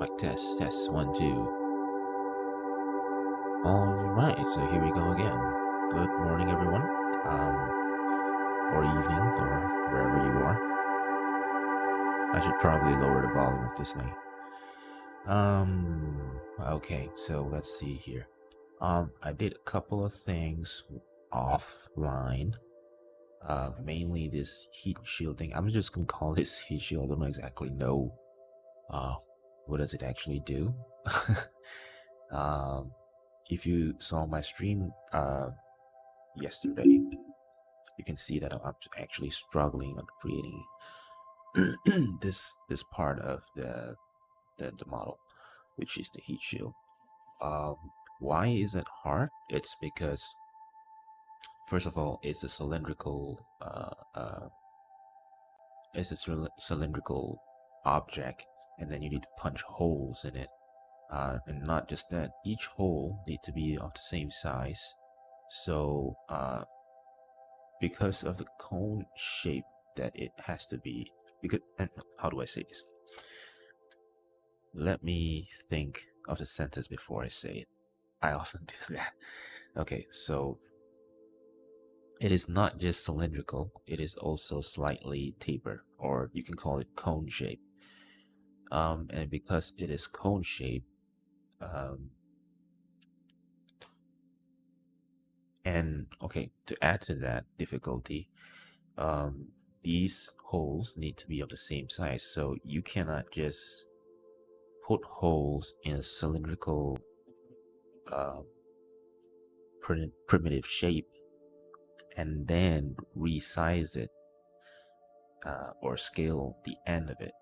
Mic test, test, 1, 2. Alright, so here we go again. Good morning, everyone. Or evening, or wherever you are. I should probably lower the volume of this thing. Okay, so let's see here. I did a couple of things offline. Mainly this heat shield thing. I'm just gonna call this heat shield. I don't exactly know what does it actually do. If you saw my stream yesterday, you can see that I'm actually struggling on creating this part of the model, which is the heat shield. Why is it hard? It's because, first of all, it's a cylindrical object, and then you need to punch holes in it. And not just that, each hole need to be of the same size. So because of the cone shape that it has to be, because, and how do I say this? Let me think of the sentence before I say it. I often do that. Okay, so it is not just cylindrical, it is also slightly tapered, or you can call it cone shape. And because it is cone shape, and okay, to add to that difficulty, these holes need to be of the same size. So you cannot just put holes in a cylindrical primitive shape and then resize it or scale the end of it.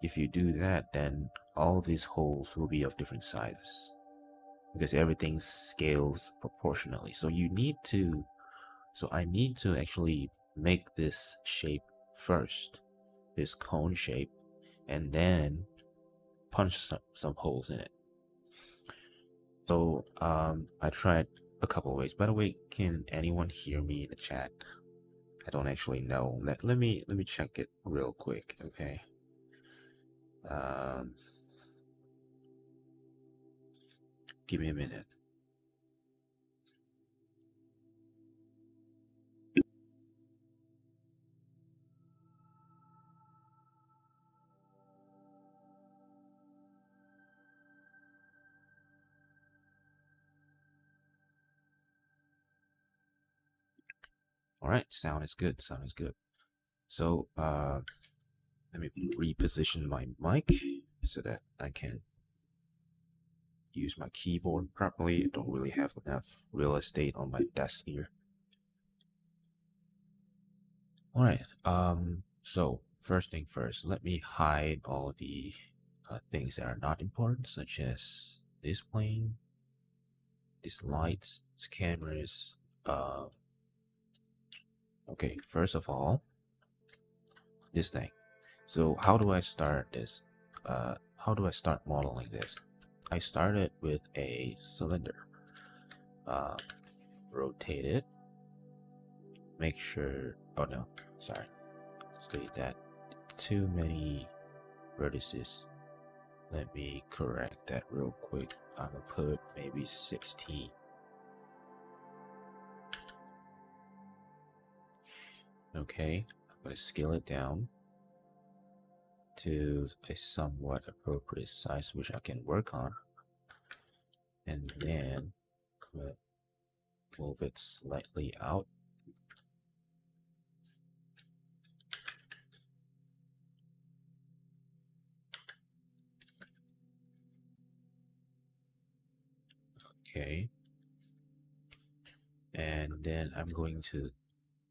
If you do that, then all these holes will be of different sizes because everything scales proportionally. So I need to actually make this shape first, this cone shape, and then punch some holes in it. So I tried a couple of ways. By the way, can anyone hear me in the chat? I don't actually know. Let me check it real quick, okay? Give me a minute. All right, sound is good. Sound is good. So let me reposition my mic so that I can use my keyboard properly. I don't really have enough real estate on my desk here. All right. So first thing first, let me hide all the things that are not important, such as this plane, these lights, these cameras. Okay. First of all, this thing. So how do I start this? How do I start modeling this? I started with a cylinder. Rotate it. Make sure. Oh no, sorry. Let's delete that. Too many vertices. Let me correct that real quick. I'm gonna put maybe 16. Okay, I'm gonna scale it down to a somewhat appropriate size, which I can work on. And then move it slightly out. Okay. And then I'm going to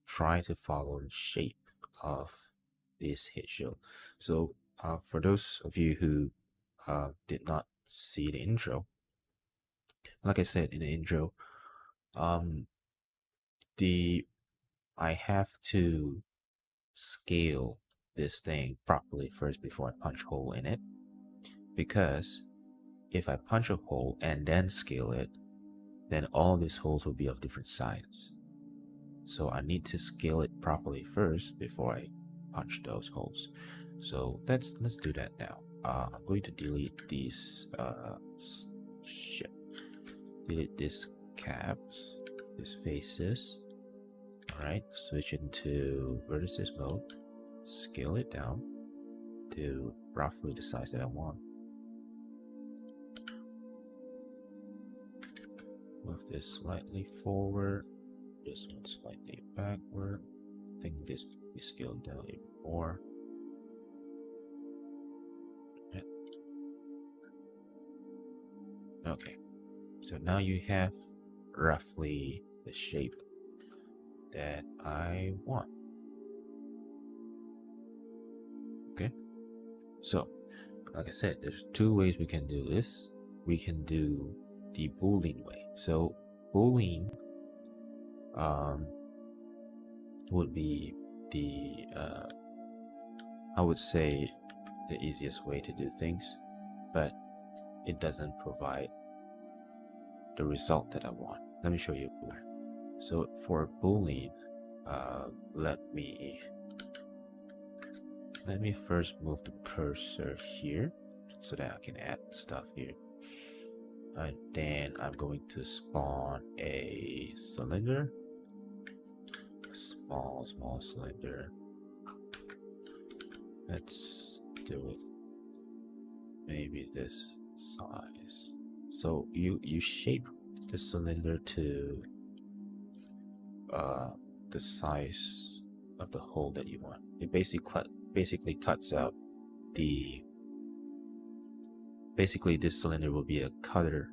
try to follow the shape of this heat shield. So for those of you who did not see the intro, like I said in the intro, I have to scale this thing properly first before I punch a hole in it, because if I punch a hole and then scale it, then all these holes will be of different sizes. So I need to scale it properly first before I punch those holes. So let's do that now. I'm going to delete these delete this caps, these faces. Alright, switch into vertices mode, scale it down to roughly the size that I want. Move this slightly forward, this one slightly backward. I think this can be scaled down even more. Okay, so now you have roughly the shape that I want. Okay, so like I said, there's two ways we can do this. We can do the Boolean way. So Boolean would be the I would say the easiest way to do things, but it doesn't provide the result that I want. Let me show you. So for Boolean, let me first move the cursor here so that I can add stuff here. And then I'm going to spawn a cylinder, a small cylinder. Let's do it maybe this size. So you shape the cylinder to the size of the hole that you want. It basically cuts out the this cylinder will be a cutter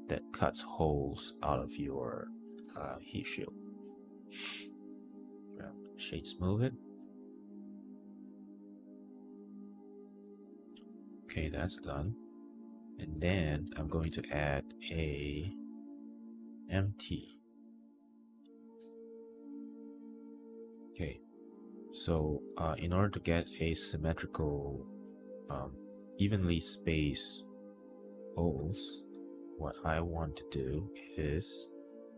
that cuts holes out of your heat shield. Shade smooth it. Okay, that's done. And then I'm going to add a empty. Okay, so in order to get a symmetrical, evenly spaced holes, what I want to do is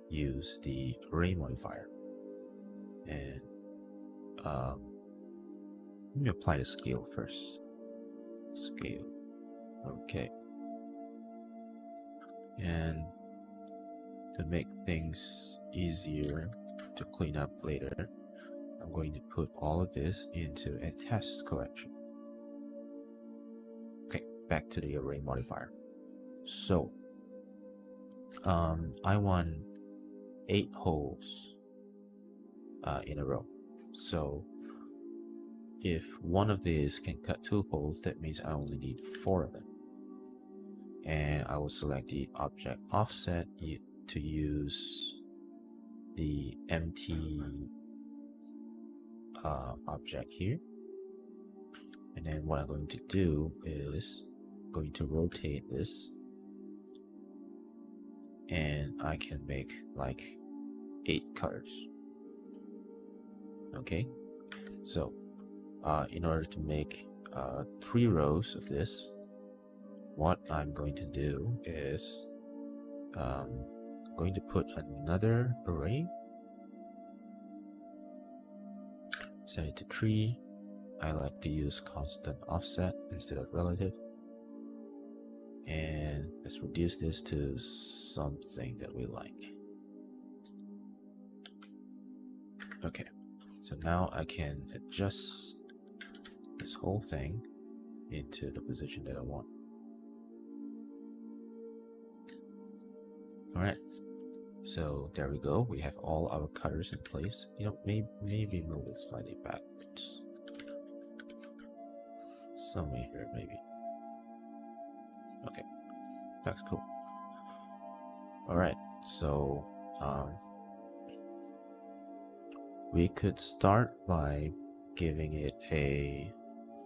use the array modifier. And let me apply the scale first. Scale. Okay. And to make things easier to clean up later, I'm going to put all of this into a test collection. Okay, back to the array modifier. So I want 8 holes in a row. So if one of these can cut 2 holes, that means I only need 4 of them. And I will select the object offset to use the empty object here. And then what I'm going to do is going to rotate this, and I can make like 8 cutters. Okay, so in order to make 3 rows of this, what I'm going to do is going to put another array, set it to 3. I like to use constant offset instead of relative. And let's reduce this to something that we like. Okay, so now I can adjust this whole thing into the position that I want. Alright, so there we go. We have all our cutters in place. You know, maybe move it slightly backwards. Somewhere here, maybe. Okay, that's cool. Alright, so we could start by giving it a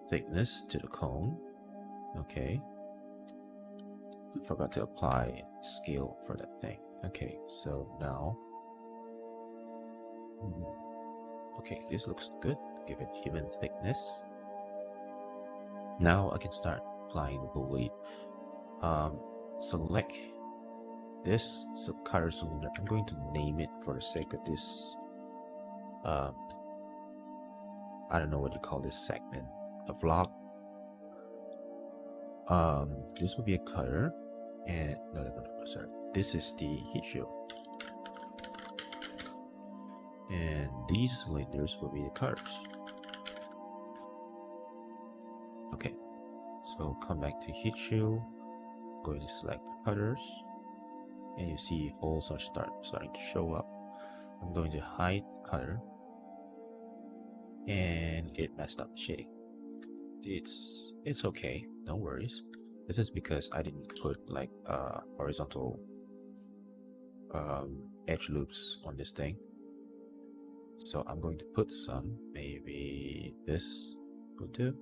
thickness to the cone. Okay, I forgot to apply scale for that thing. Okay, so now okay, this looks good. Give it even thickness. Now I can start applying the Boolean. Select this cutter cylinder. I'm going to name it for the sake of this. I don't know what you call this segment, a vlog. This will be a cutter, and no, sorry. This is the heat shield, and these cylinders will be the cutters. Okay, so come back to heat shield. Going to select cutters, and you see holes are starting to show up. I'm going to hide cutter, and it messed up the shading. It's okay, no worries. This is because I didn't put like horizontal edge loops on this thing. So I'm going to put some, maybe this will do.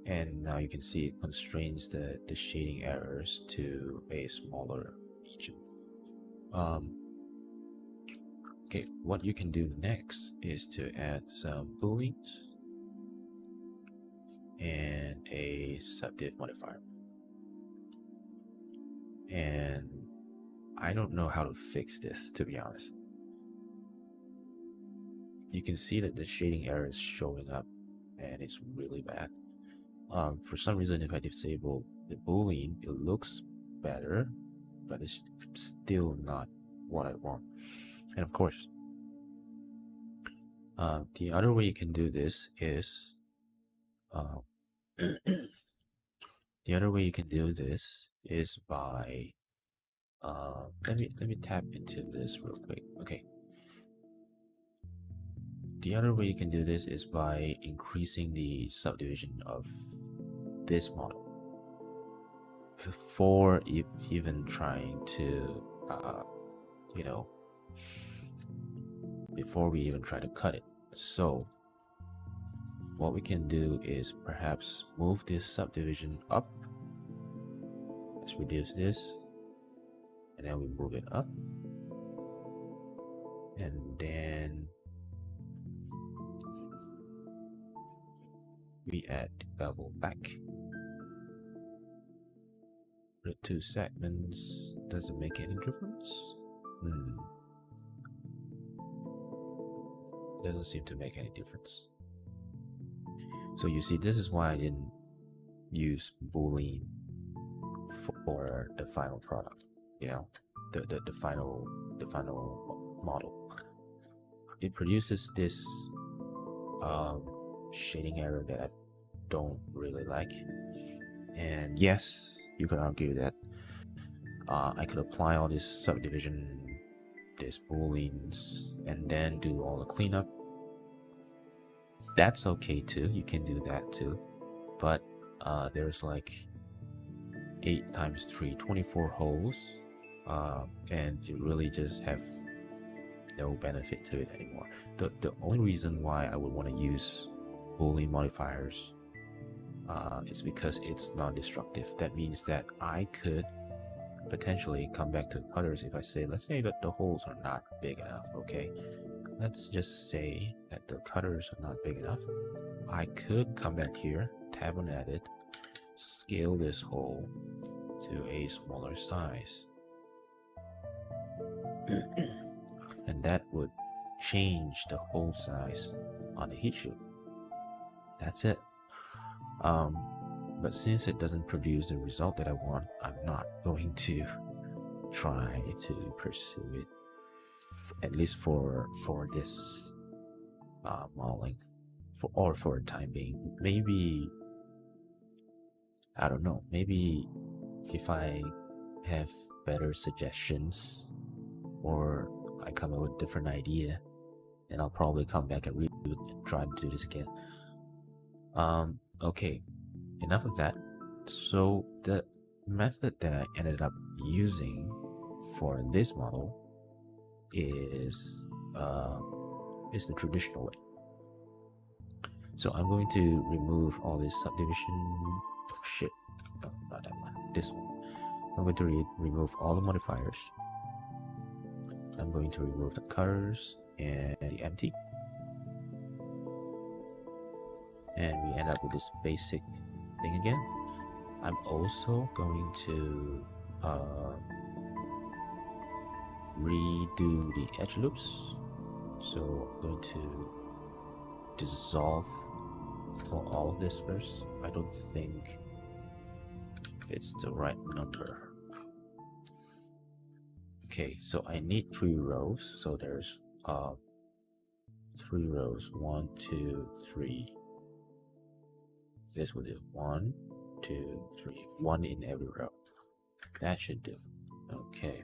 And now you can see it constrains the shading errors to a smaller region. Okay, what you can do next is to add some booleans and a subdiv modifier. And I don't know how to fix this, to be honest. You can see that the shading error is showing up, and it's really bad. For some reason, if I disable the boolean, it looks better, but it's still not what I want. And of course, the other way you can do this is by let me tap into this real quick. Okay. The other way you can do this is by increasing the subdivision of this model before even trying to, before we even try to cut it. So what we can do is perhaps move this subdivision up. Let's reduce this, and then we move it up, and then we add bevel back. The two segments doesn't make any difference. Doesn't seem to make any difference. So you see, this is why I didn't use boolean for the final product. You know, the final model. It produces this shading error that I don't really like. And yes, you could argue that I could apply all this subdivision, this booleans, and then do all the cleanup. That's okay too. You can do that too. But there's like 8 times 3, 24 holes, and you really just have no benefit to it anymore. The only reason why I would want to use boolean modifiers is because it's non-destructive. That means that I could potentially come back to cutters if I say, let's say that the holes are not big enough. Okay, let's just say that the cutters are not big enough. I could come back here, tab on edit, scale this hole to a smaller size, and that would change the hole size on the heat shield. That's it. But since it doesn't produce the result that I want, I'm not going to try to pursue it, at least for this modeling, for a time being. Maybe, I don't know, maybe if I have better suggestions or I come up with a different idea, then I'll probably come back and redo it and try to do this again. Okay, enough of that. So the method that I ended up using for this model is the traditional way. So I'm going to remove all this subdivision. Oh shit, no, not that one, this one. I'm going to remove all the modifiers. I'm going to remove the colors and the empty. And we end up with this basic thing again. I'm also going to redo the edge loops. So I'm going to dissolve all of this first. I don't think it's the right number. Okay, so I need 3 rows. So there's 3 rows. 1, 2, 3. This will do 1, 2, 3. 1 in every row. That should do. Okay.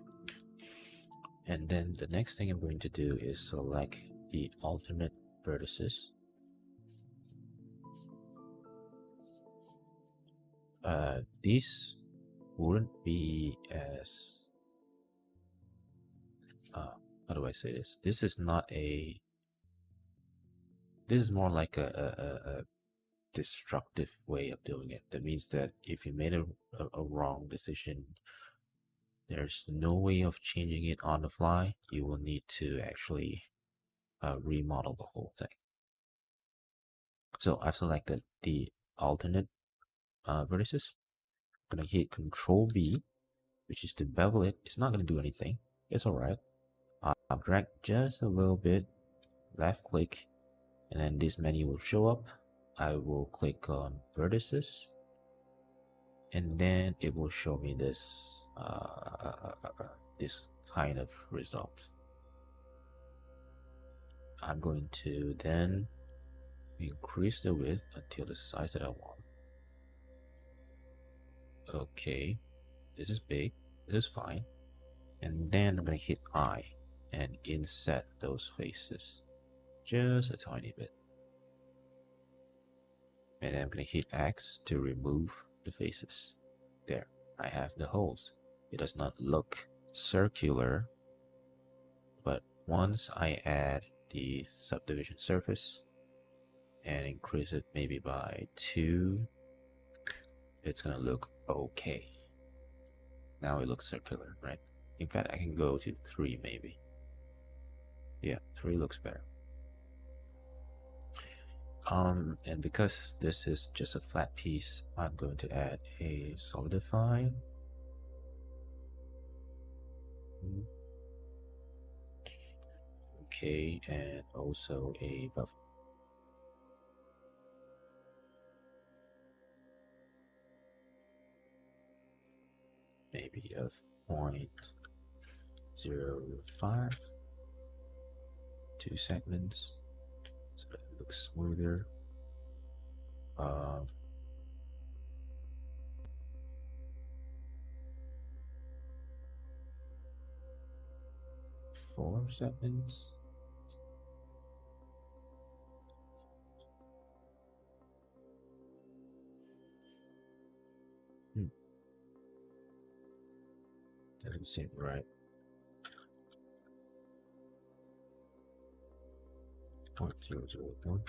And then the next thing I'm going to do is select the alternate vertices. These wouldn't be as how do I say this? This is not a. This is more like a destructive way of doing it. That means that if you made a wrong decision, there's no way of changing it on the fly. You will need to actually remodel the whole thing. So I've selected the alternate vertices. I'm gonna hit Control B, which is to bevel it. It's not gonna do anything. It's alright. I'll drag just a little bit, left click, and then this menu will show up. I will click on vertices, and then it will show me this this kind of result. I'm going to then increase the width until the size that I want. Okay, this is big, this is fine. And then I'm going to hit I and inset those faces just a tiny bit. And then I'm going to hit X to remove the faces. There, I have the holes. It does not look circular, but once I add the subdivision surface and increase it maybe by 2, it's gonna look okay. Now it looks circular, right? In fact, I can go to 3 maybe. Yeah, 3 looks better. And because this is just a flat piece, I'm going to add a solidify. Okay, and also a buff. Maybe of 0.05. 2 segments, so that it looks smoother. 4 segments. That doesn't seem right. 0.001.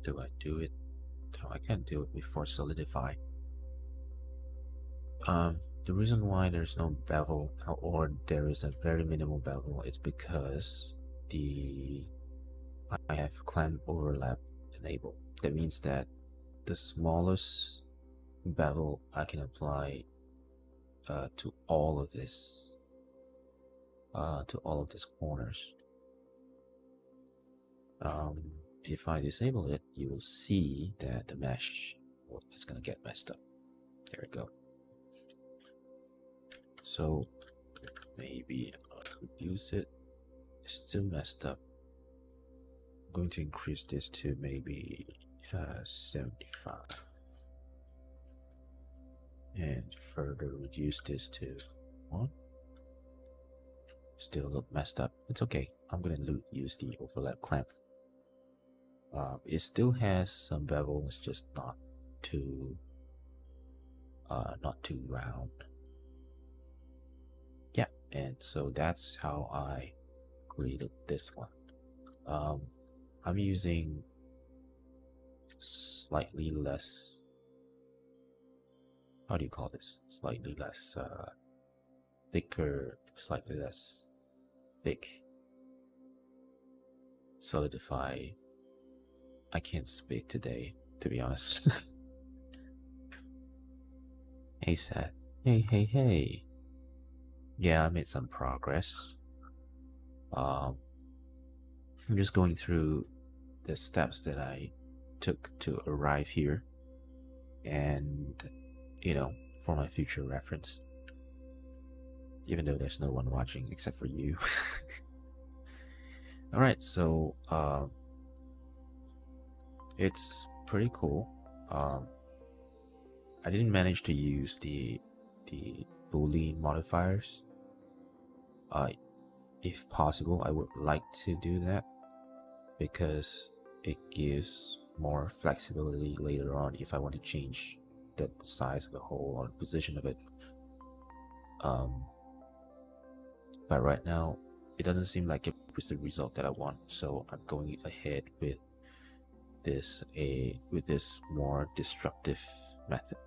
Do I do it? No, I can't do it before solidify. The reason why there's no bevel or there is a very minimal bevel is because I have clamp overlap enabled. That means that the smallest bevel I can apply to all of this corners. If I disable it, you will see that the mesh is gonna get messed up. There we go. So maybe I'll reduce it. It's still messed up. I'm going to increase this to maybe 75 and further reduce this to 1. Still look messed up. It's okay. I'm gonna use the overlap clamp. It still has some bevel. It's just not too round. Yeah, and so that's how I created this one. I'm using slightly less, how do you call this? Slightly less thicker, slightly less thick solidify. I can't speak today, to be honest. Hey, Seth. Hey. yeah, I made some progress. Um, I'm just going through the steps that I took to arrive here, and for my future reference, even though there's no one watching except for you. All right, so it's pretty cool. Um, I didn't manage to use the Boolean modifiers. Uh, if possible, I would like to do that because it gives more flexibility later on if I want to change the size of the hole or the position of it. Um, but right now, it doesn't seem like it was the result that I want, so I'm going ahead with this more destructive method.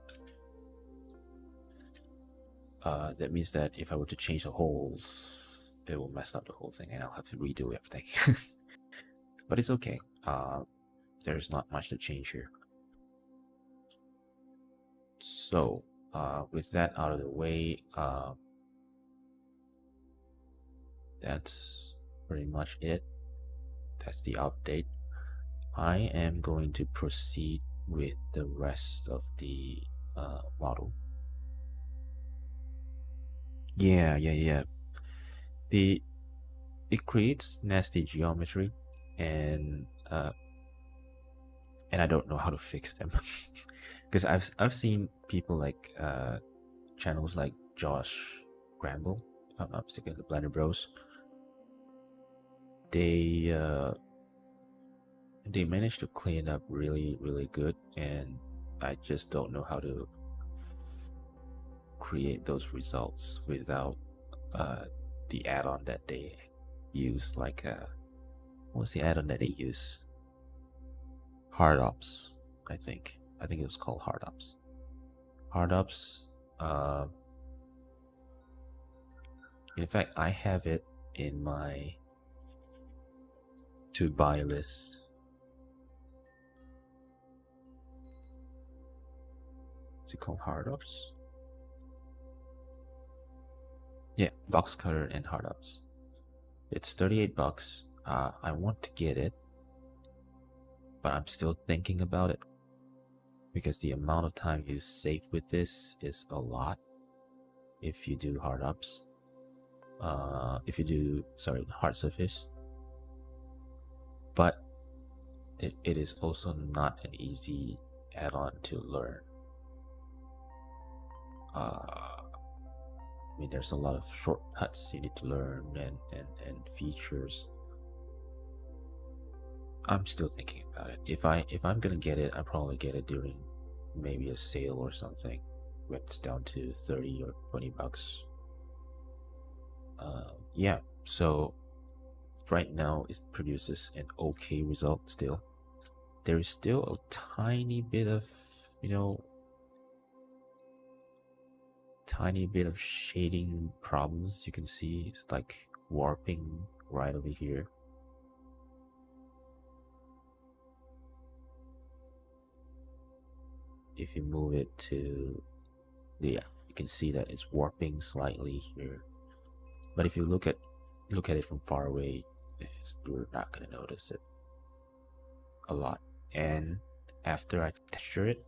That means that if I were to change the holes, it will mess up the whole thing and I'll have to redo everything. But it's okay. There's not much to change here. So, with that out of the way, that's pretty much it. That's the update. I am going to proceed with the rest of the model. Yeah. It creates nasty geometry, and I don't know how to fix them because I've seen people like channels like Josh Gramble, if I'm not mistaken, the Blender Bros. They managed to clean up really good, and I just don't know how to create those results without the add-on that they use. Like what's the add-on that they use? HardOps, I think it was called HardOps. HardOps. In fact, I have it in my to buy list. Is it called HardOps? Yeah, Box Cutter and HardOps. It's 38 bucks. I want to get it, but I'm still thinking about it because the amount of time you save with this is a lot if you do HardOps. If you do, sorry, hard surface. But it is also not an easy add-on to learn. I mean, there's a lot of shortcuts you need to learn and features. I'm still thinking about it. If I'm gonna get it, I'll probably get it during maybe a sale or something when it's down to 30 or 20 bucks. Yeah, so right now it produces an okay result still. There is still a tiny bit of, shading problems. You can see it's like warping right over here. If you move it to, yeah, you can see that it's warping slightly here. But if you look at it from far away, you're not gonna notice it a lot. And after I texture it,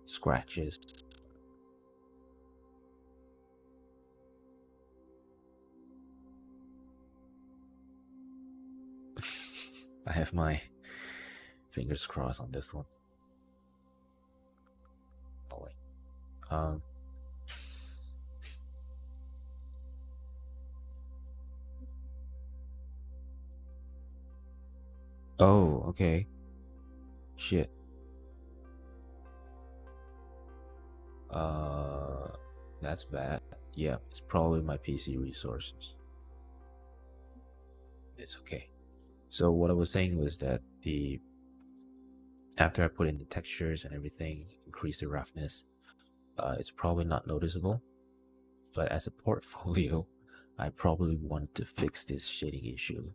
scratches. I have my fingers crossed on this one. Oh wait. Oh, okay. Shit. Uh, that's bad. Yeah, it's probably my PC resources. It's okay. So what I was saying was that the after I put in the textures and everything, increase the roughness, it's probably not noticeable. But as a portfolio, I probably want to fix this shading issue.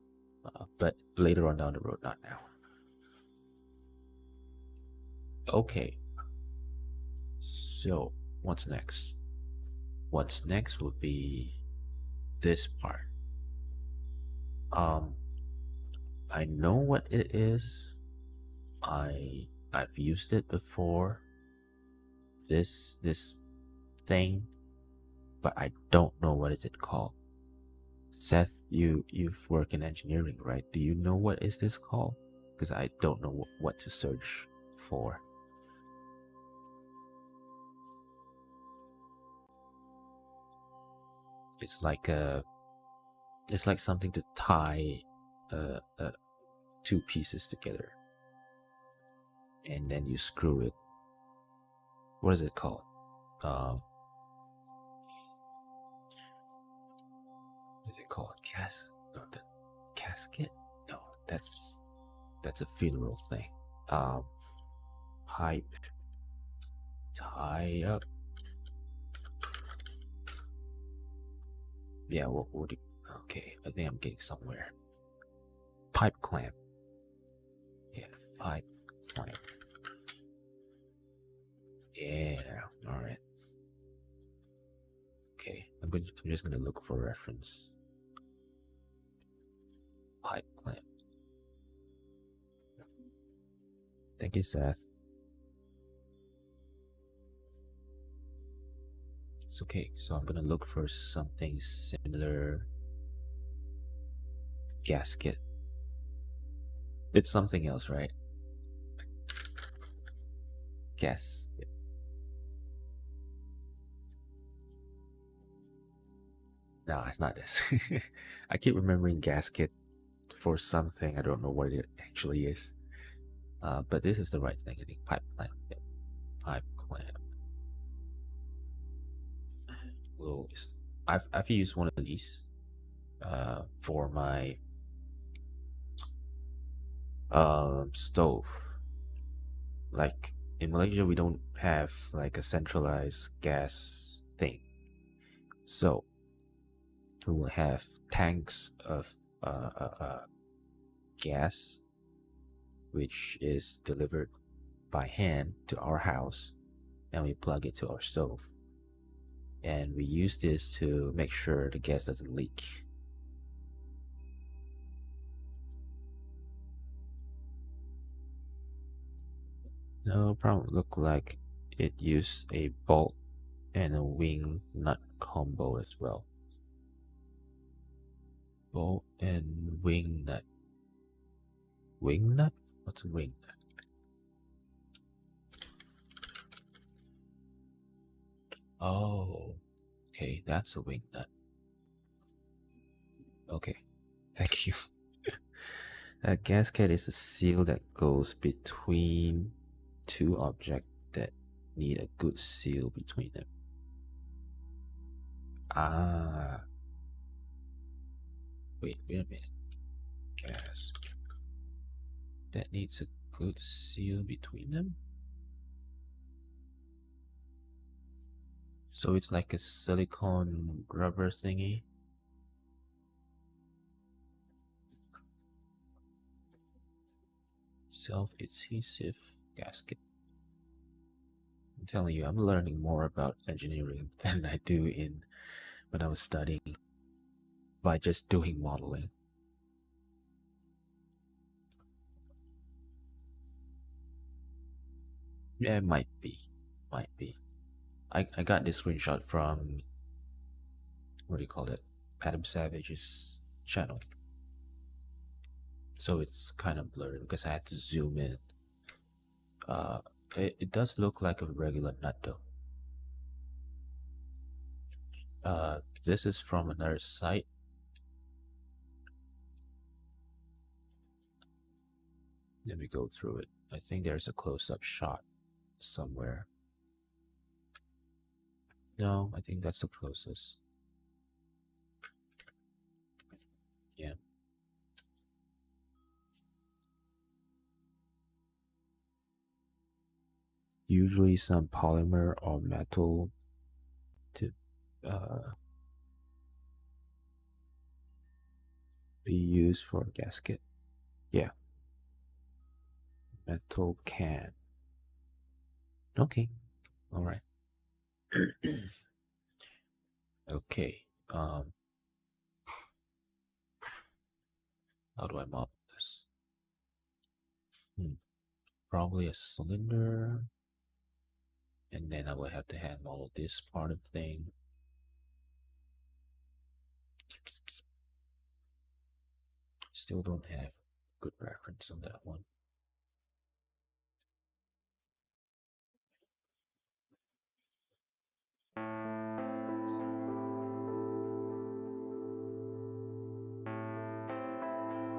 But later on down the road, not now. Okay, so what's next? What's next would be this part. Um, I know what it is. I've used it before. This thing, but I don't know what is it called. Seth, you've worked in engineering, right? Do you know what is this called? Because I don't know what to search for. It's like a, it's like something to tie two pieces together, and then you screw it. What is it called? Um, is it called a No, the casket? No, that's a funeral thing. Um, Pipe tie up. Yeah, what would it? Okay, I think I'm getting somewhere. Pipe clamp. Yeah, pipe clamp. Yeah, all right. Okay, I'm just gonna look for reference. Pipe clamp. Thank you, Seth. It's okay. So I'm gonna look for something similar. Gasket. It's something else, right? Gasket. No, it's not this. I keep remembering gasket for something. I don't know what it actually is. But this is the right thing. I think pipe clamp. Yeah. Pipe clamp. Well, I've used one of these for my stove. Like in Malaysia, we don't have like a centralized gas thing, so we will have tanks of uh, uh, uh, gas, which is delivered by hand to our house, and we plug it to our stove. And we use this to make sure the gas doesn't leak. No problem. Look like it used a bolt and a wing nut combo as well. Bolt and wing nut. Wing nut? What's a wing nut? Oh, okay, that's a wing nut. Okay, thank you. A gasket is a seal that goes between two objects that need a good seal between them. Ah, wait a minute. Gasket that needs a good seal between them? So it's like a silicone rubber thingy? Self-adhesive gasket. I'm telling you, I'm learning more about engineering than I do in when I was studying by just doing modeling. Yeah, it might be. Might be. I got this screenshot from, what do you call it? Adam Savage's channel. So it's kind of blurry because I had to zoom in. It does look like a regular nut though. This is from another site. Let me go through it. I think there's a close-up shot somewhere. No, I think that's the closest. Yeah. Usually some polymer or metal to be used for a gasket. Yeah. Metal can. Okay. All right. Okay. How do I mount this? Probably a cylinder. And then I will have to hand model this part of the thing. Still don't have good reference on that one.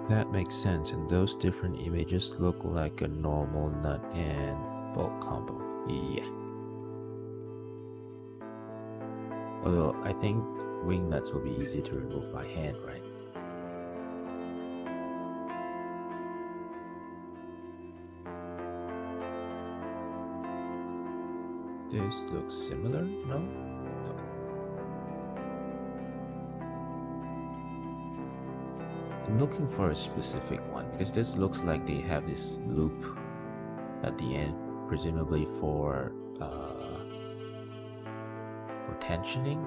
That makes sense, and those different images look like a normal nut and bolt combo. Yeah. Although I think wing nuts will be easy to remove by hand, right? This looks similar, no? I'm looking for a specific one because this looks like they have this loop at the end, presumably for tensioning.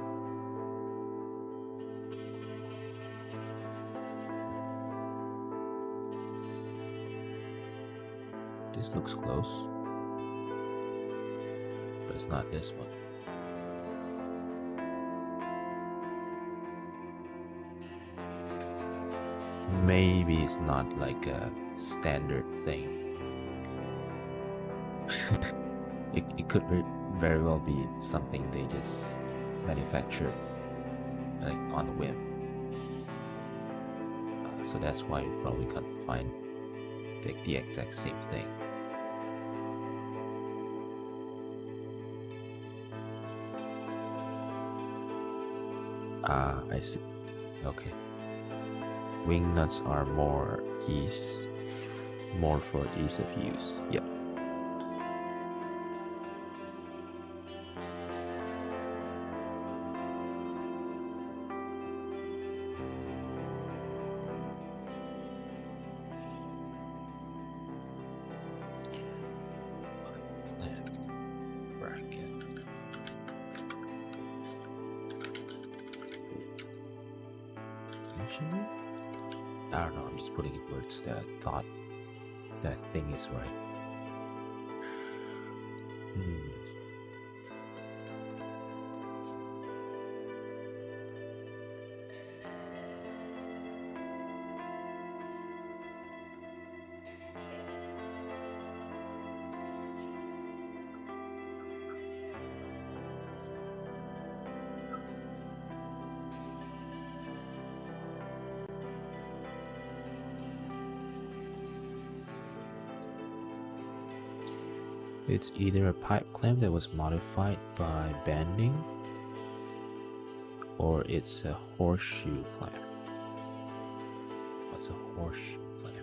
This looks close, but it's not this one. Maybe it's not like a standard thing. It could very well be something they just manufactured like on a whim. So that's why you probably can't find the exact same thing. Ah, I see. Okay. Wing nuts are more for ease of use. Yep. I don't know, I'm just putting in words that I thought that thing is right. It's either a pipe clamp that was modified by bending, or it's a horseshoe clamp. What's a horseshoe clamp?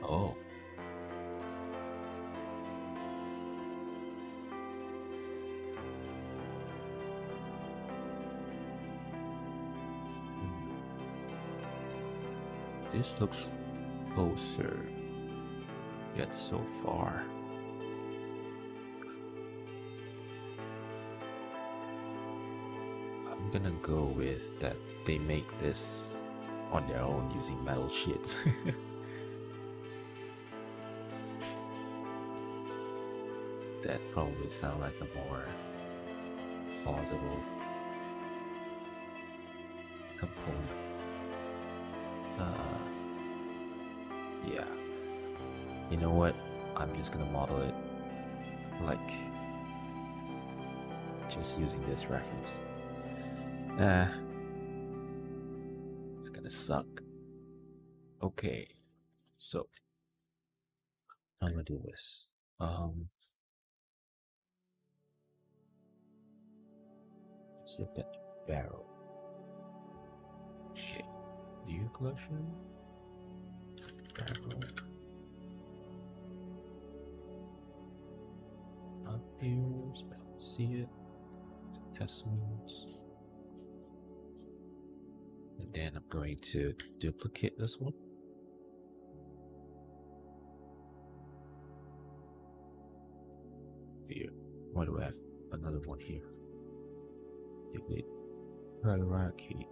Oh. This looks closer, yet so far. I'm gonna go with that they make this on their own using metal sheets. That probably sounds like a more plausible component. Yeah. You know what? I'm just gonna model it like just using this reference. Ah, it's gonna suck. Okay, so I'm gonna do this. Let's look at the barrel. Okay, new collection. Barrel. Up here, see it. Testaments. And then I'm going to duplicate this one. Here. Why do I have another one here? Duplicate hierarchy.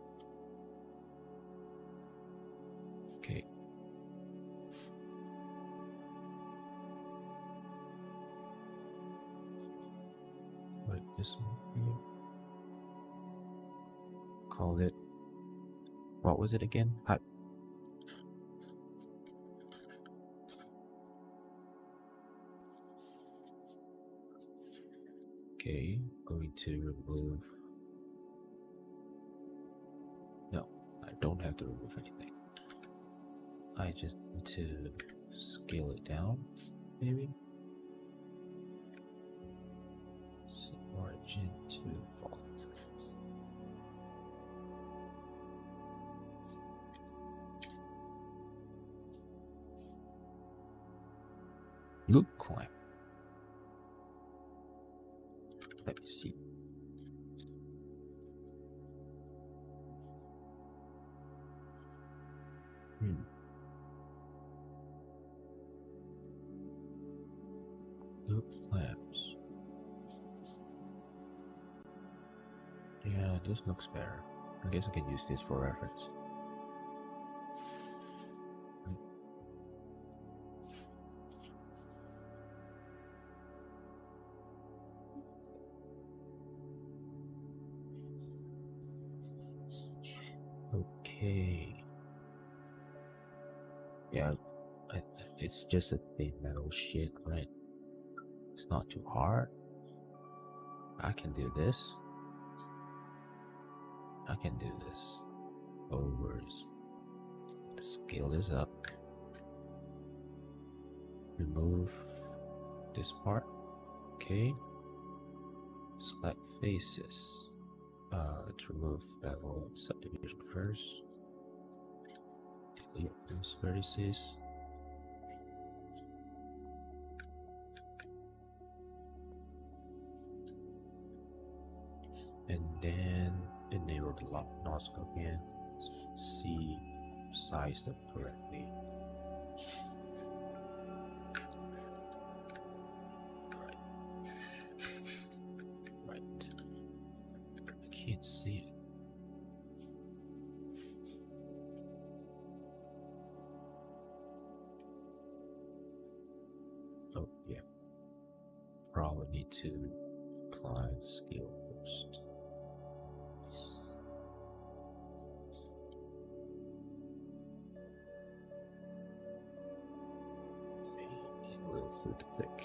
Okay. Right, this one here. Call it. What was it again? Okay, going to remove. No, I don't have to remove anything. I just need to scale it down, maybe. So origin to fault. Loop clamp. Let me see. Loop clamps. Yeah, this looks better. I guess I can use this for reference. Okay. Yeah, it's just a thin metal shit, right? It's not too hard. I can do this. I can do this. Over. Scale this up. Remove this part. Okay. Select faces. Let's remove bevel subdivision first. Delete those vertices. And then enable the lock nozzle again. See sized up correctly. Right. I can't see it. Oh yeah. Probably need to apply the scale first. A little too thick.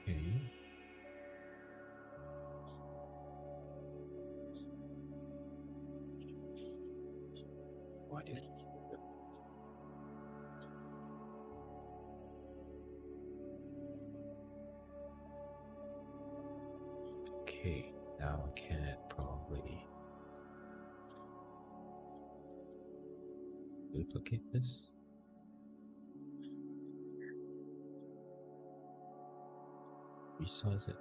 Okay. Why did Okay, now I can probably duplicate this. Resize it.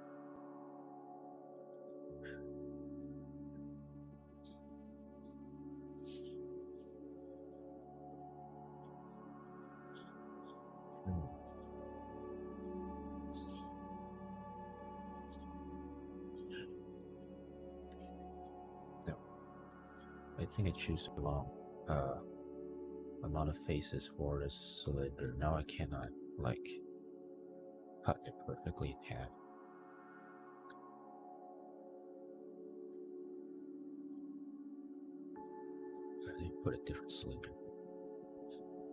No, I think I choose the wrong amount of faces for this cylinder. Now I cannot like cut it perfectly in half. And then put a different cylinder.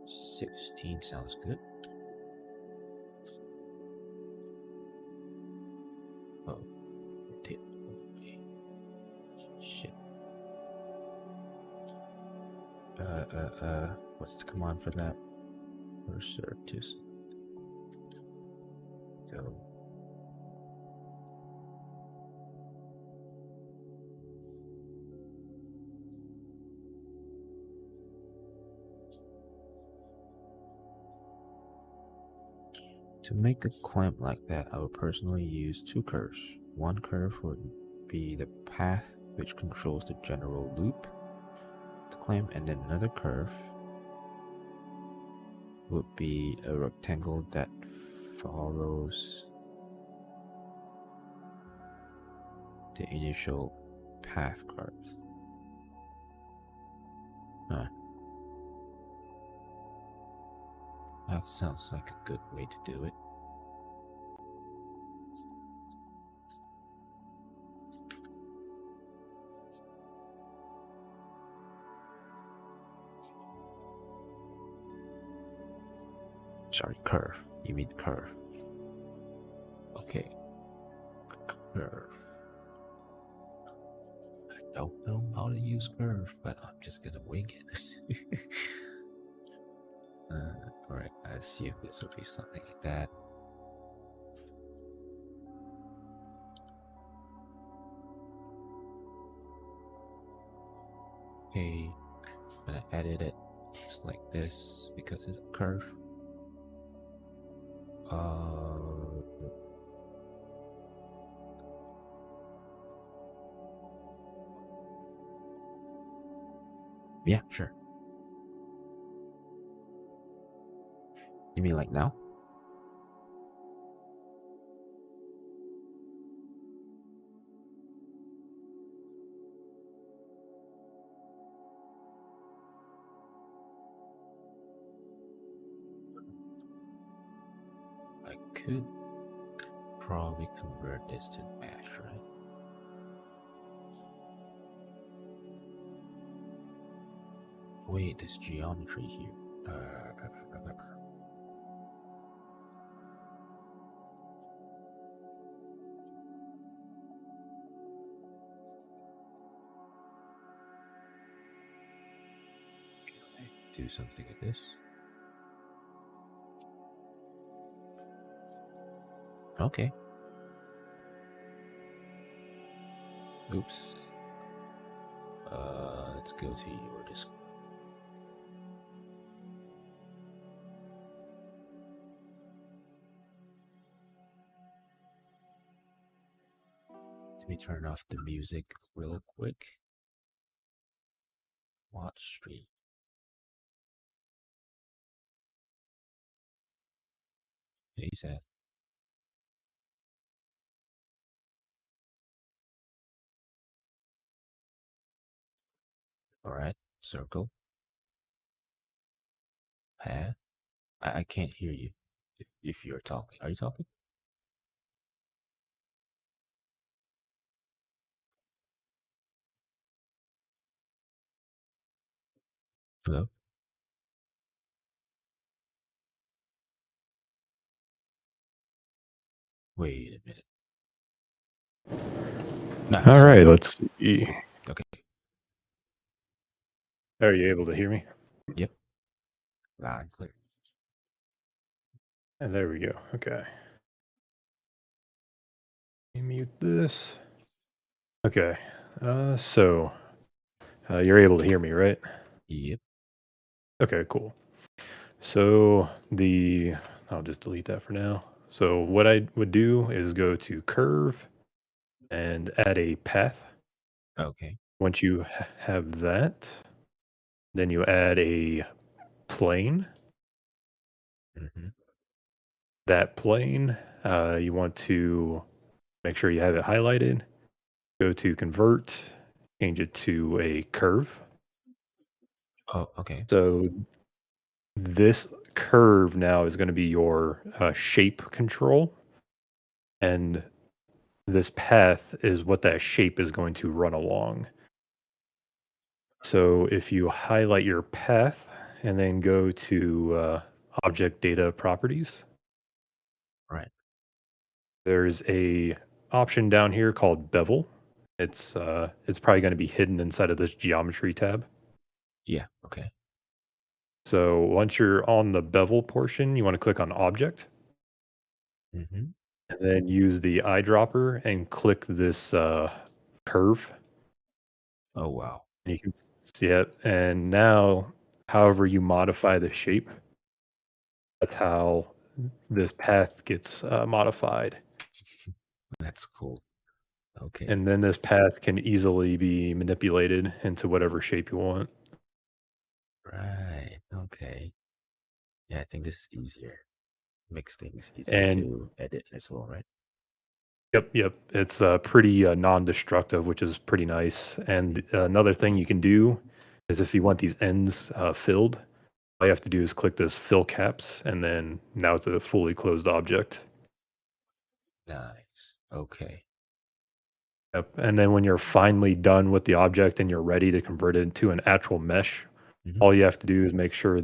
16 sounds good. Oh, rotate. Okay. Shit. What's the command for that? Cursor to go. To make a clamp like that, I would personally use two curves. One curve would be the path which controls the general loop of the clamp, and then another curve would be a rectangle that follows the initial path curves. That sounds like a good way to do it. Sorry, curve. You mean curve. Okay. Curve. I don't know how to use curve, but I'm just gonna wing it. Alright, I assume this would be something like that. Okay, I'm gonna edit it just like this because it's a curve. Yeah, sure. You mean like now? I could probably convert this to mesh, right? Wait, there's geometry here. Do something like this. Okay. Oops. Let's go to your Discord. Let me turn off the music real quick. Watch stream. Hey, Seth. Alright, circle. Path. I can't hear you if you're talking. Are you talking? Hello? Wait a minute. All right, let's see. Okay. Are you able to hear me? Yep. Loud and clear. And there we go. Okay. Let me mute this. Okay. So you're able to hear me, right? Yep. Okay, cool. So I'll just delete that for now. So what I would do is go to curve and add a path. Okay. Once you have that, then you add a plane. Mm-hmm. That plane, you want to make sure you have it highlighted. Go to convert, change it to a curve. Oh, okay. So this curve now is going to be your shape control, and this path is what that shape is going to run along. So if you highlight your path and then go to object data properties, Right. there's a option down here called bevel. It's probably going to be hidden inside of this geometry tab. Yeah. Okay. So once you're on the bevel portion, you want to click on object Mm-hmm. and then use the eyedropper and click this curve. Oh wow. And you can see it. And now, however you modify the shape, that's how this path gets modified. That's cool. Okay. And then this path can easily be manipulated into whatever shape you want. Right. Okay. Yeah, I think this is easier. Makes things easier And to edit as well, right? yep. It's pretty non-destructive, which is pretty nice. And another thing you can do is if you want these ends filled, all you have to do is click this fill caps, and then now it's a fully closed object. Nice. Okay. Yep. And then when you're finally done with the object and you're ready to convert it into an actual mesh, Mhm. all you have to do is make sure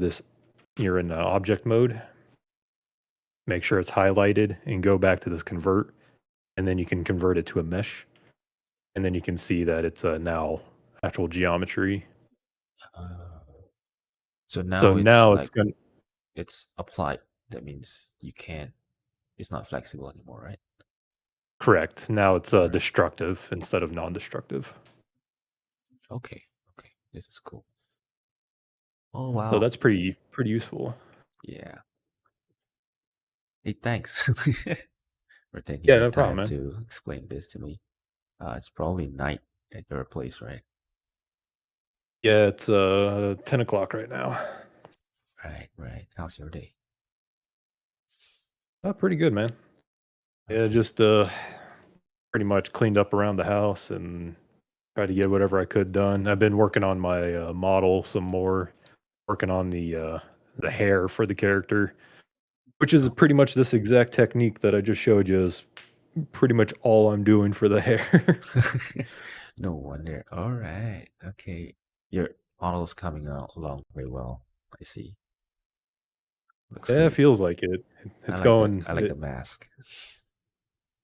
you're in object mode, make sure it's highlighted, and go back to this convert, and then you can convert it to a mesh, and then you can see that it's now actual geometry. Uh, so So now it's now it's like going to it's applied. That means you can't. It's not flexible anymore, right? correct. Now it's All right. destructive instead of non-destructive. Okay. Okay. This is cool. Oh So wow. that's pretty useful. Yeah. Hey, thanks for taking Yeah, your no problem, time man. to explain this to me. It's probably night at your place, right? Yeah, it's 10 o'clock right now. Right. Right. How's your day? Pretty good, man. Yeah, Okay. just pretty much cleaned up around the house and tried to get whatever I could done. I've been working on my model some more, working on the hair for the character, which is Oh. pretty much this exact technique that I just showed you is pretty much all I'm doing for the hair. No wonder. All right. Okay. Your model's coming out along very well. I see. Looks Yeah, it great. feels like it. I It's like the going. I like the mask.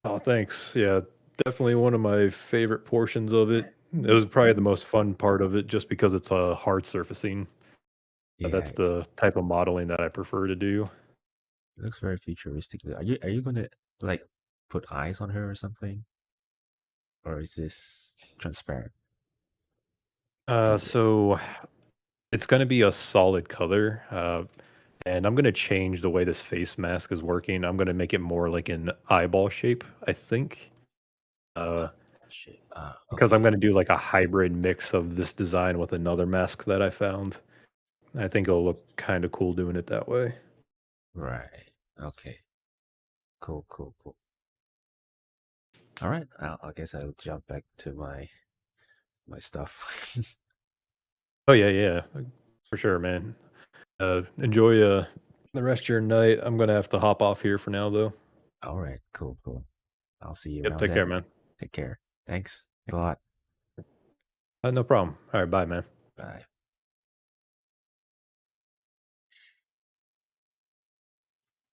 Oh, thanks. Yeah, definitely one of my favorite portions of it. It was probably the most fun part of it, just because it's a hard surfacing. Yeah, That's the type of modeling that I prefer to do. it looks very futuristic. Are you gonna like put eyes on her or something? Or is this transparent? The So it's going to be a solid color, and I'm going to change the way this face mask is working. I'm going to make it more like an eyeball shape, I think, uh, shit. because I'm Okay. going to do like a hybrid mix of this design with another mask that I found. I think it'll look kind of cool doing it that way. Right. Okay. Cool, cool, cool. All right. I guess I'll jump back to my stuff. Oh yeah, for sure, man. Enjoy the rest of your night. I'm going to have to hop off here for now, though. All right. Cool, cool. I'll see you Yep, around take care, then. man. Take care. Thanks a lot. No problem. All right, bye, man. Bye.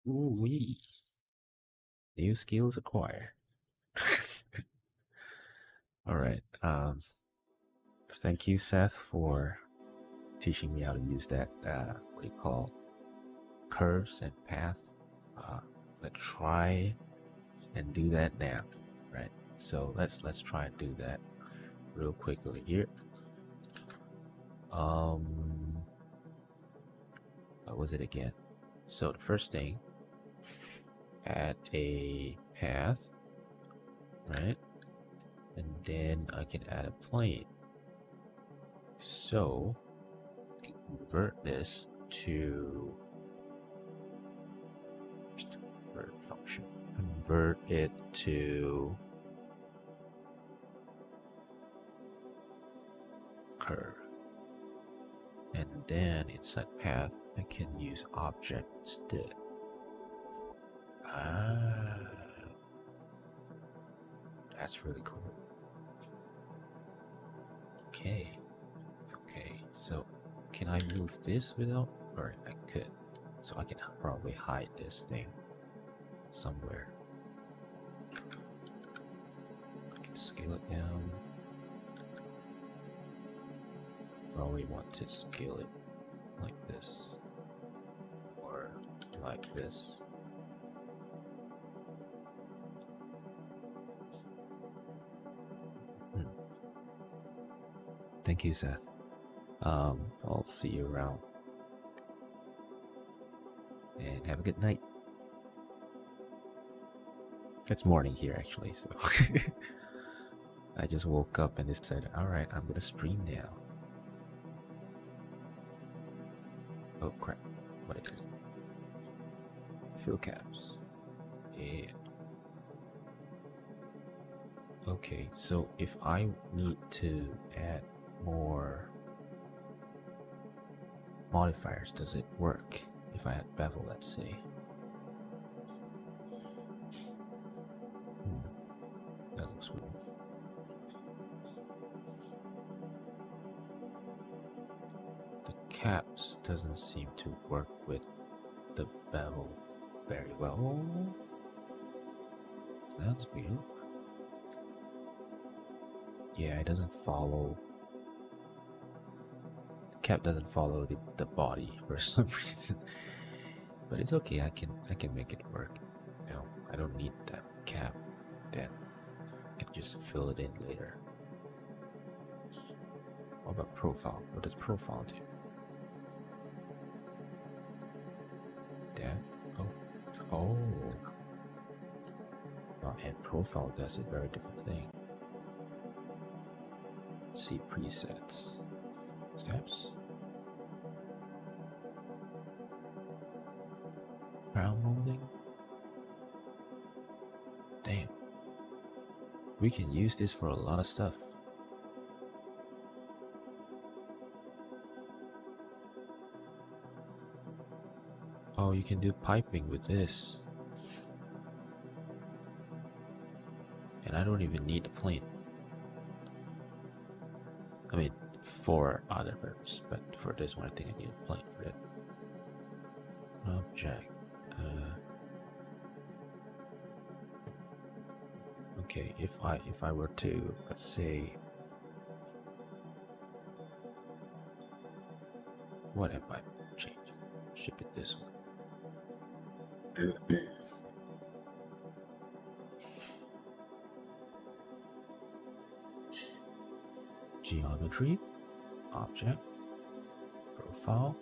Ooh wee. New skills acquired. All right. Thank you, Seth, for teaching me how to use that. What do you call curves and path? I'm gonna try and do that now. Right. So let's try and do that real quick over here. What was it again? So the first thing, add a path, right? And then I can add a plane. So convert this to just convert function. Convert it to curve. And then inside path, I can use object instead. Ah, that's really cool. Okay, so can I move this without, or I could, so I can probably hide this thing somewhere. I can scale it down. Probably want to scale it like this, or like this. Thank you, Seth. I'll see you around. And have a good night. It's morning here, actually, so I just woke up and decided, alright, I'm gonna stream now. Oh crap, what is it? Fill caps. Yeah. Okay, so if I need to add more modifiers, does it work? If I add bevel, let's say. That looks weird. The caps doesn't seem to work with the bevel very well. That's weird. Yeah, it doesn't follow. The cap doesn't follow the body for some reason. But it's okay. I can make it work. No, I don't need that cap. Then I can just fill it in later. What about profile? What does profile do? That? Oh. Well, and profile does a very different thing. Let's see presets. Steps. Crown molding. Damn. We can use this for a lot of stuff. Oh, you can do piping with this. And I don't even need the plane. I mean, for other purposes, but for this one I think I need a plane for that. Object. Okay, if I were to, let's say, what if I change? Ship it this one. Geometry, object, profile,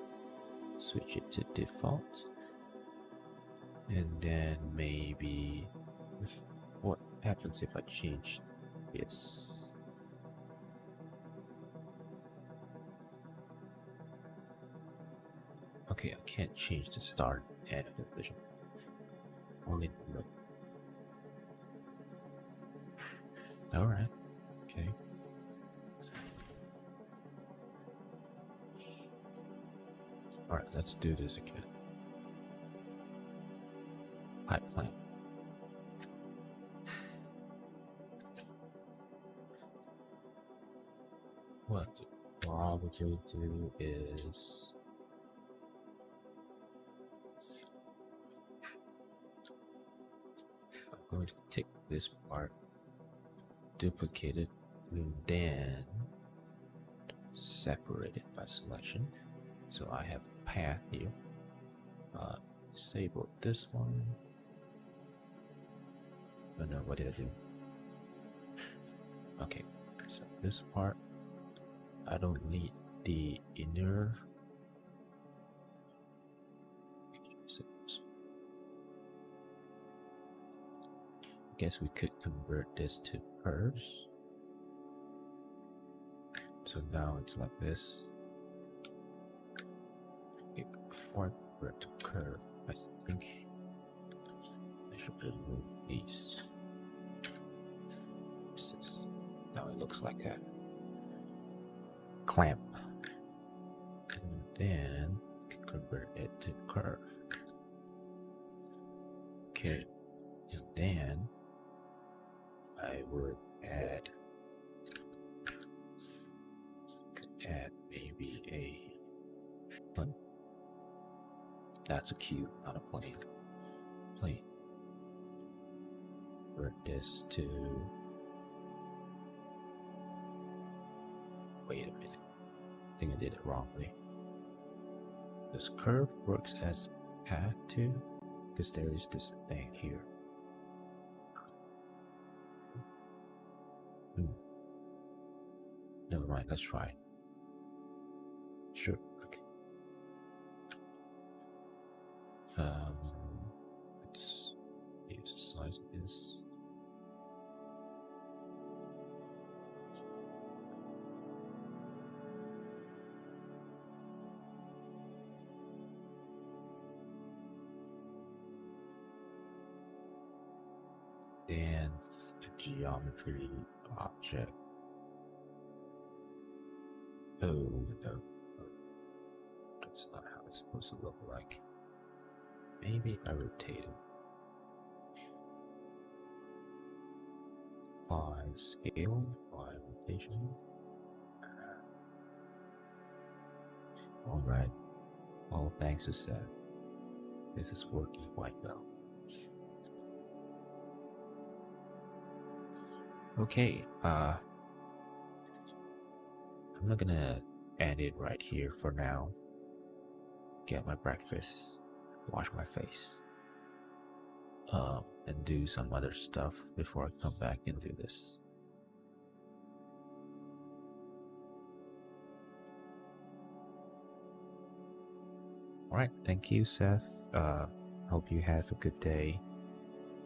switch it to default, and then maybe what happens if I change this? Okay, I can't change the start and end position. Only the look. Alright, okay. Alright, let's do this again. Pipe plan. What I'll probably do is I'm going to take this part, duplicate it, and then separate it by selection. So I have a path here. Disable this one. Oh no, what did I do? Okay, so this part, I don't need the inner. I guess we could convert this to curves. So now it's like this. Okay, before I convert to curve, I think I should remove these. Now it looks like a clamp. And then convert it to curve. Okay, and then I would add maybe a plane. That's a cube, not a plane. Plane. Convert this to. Wait a minute. I think I did it wrongly. This curve works as path to, because there is this thing here. Never mind, let's try. Sure. Okay. Let's use the size of this. Then the geometry object. Oh no, that's not how it's supposed to look like. Maybe if I rotate it. 5 scale, 5 rotation. Alright, all thanks is said. This is working quite well. Okay, I'm not gonna end it right here for now. Get my breakfast, wash my face, and do some other stuff before I come back and do this. Alright, thank you, Seth. Hope you have a good day,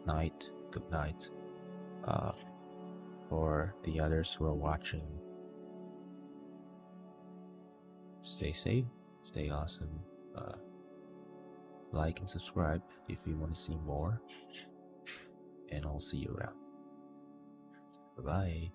night, good night. For the others who are watching, stay safe, stay awesome. Like and subscribe if you want to see more, and I'll see you around. Bye bye.